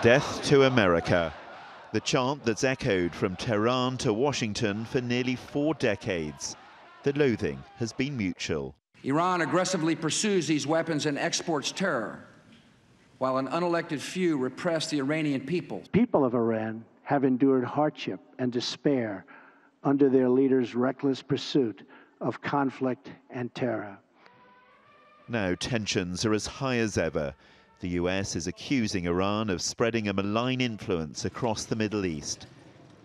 Death to America. The chant that's echoed from Tehran to Washington for nearly 4 decades. The loathing has been mutual. Iran aggressively pursues these weapons and exports terror, while an unelected few repress the Iranian people. People of Iran have endured hardship and despair under their leaders' reckless pursuit of conflict and terror. Now tensions are as high as ever. The US is accusing Iran of spreading a malign influence across the Middle East,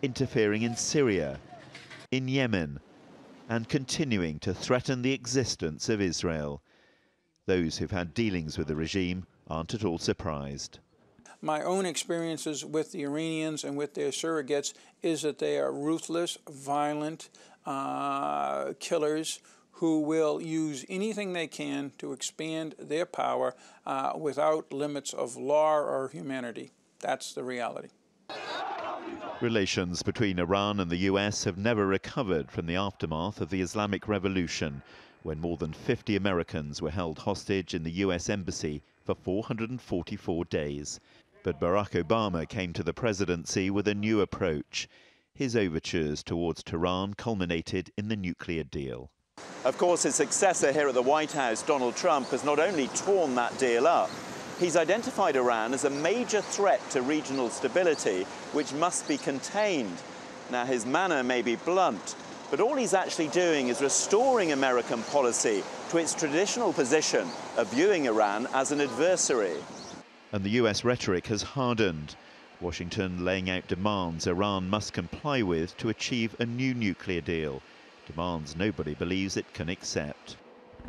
interfering in Syria, in Yemen, and continuing to threaten the existence of Israel. Those who've had dealings with the regime aren't at all surprised. My own experiences with the Iranians and with their surrogates is that they are ruthless, violent killers who will use anything they can to expand their power without limits of law or humanity. That's the reality. Relations between Iran and the US have never recovered from the aftermath of the Islamic Revolution, when more than 50 Americans were held hostage in the US embassy for 444 days. But Barack Obama came to the presidency with a new approach. His overtures towards Tehran culminated in the nuclear deal. Of course, his successor here at the White House, Donald Trump, has not only torn that deal up, he's identified Iran as a major threat to regional stability, which must be contained. Now, his manner may be blunt, but all he's actually doing is restoring American policy to its traditional position of viewing Iran as an adversary. And the US rhetoric has hardened, Washington laying out demands Iran must comply with to achieve a new nuclear deal, demands nobody believes it can accept.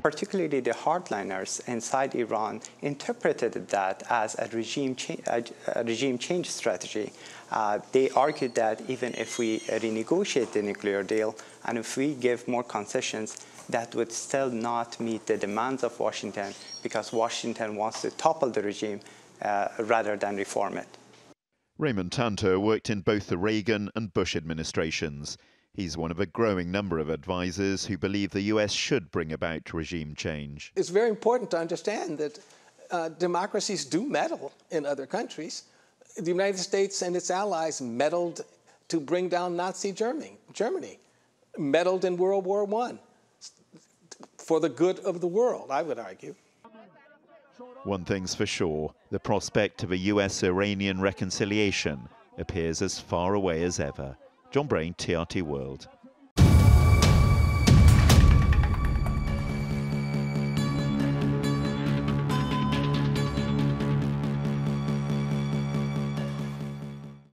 Particularly the hardliners inside Iran interpreted that as a regime change strategy. They argued that even if we renegotiate the nuclear deal and if we give more concessions, that would still not meet the demands of Washington, because Washington wants to topple the regime rather than reform it. Raymond Tanter worked in both the Reagan and Bush administrations. He's one of a growing number of advisors who believe the US should bring about regime change. It's very important to understand that democracies do meddle in other countries. The United States and its allies meddled to bring down Nazi Germany, meddled in World War I for the good of the world, I would argue. One thing's for sure, the prospect of a US-Iranian reconciliation appears as far away as ever. Jon Brain, TRT World.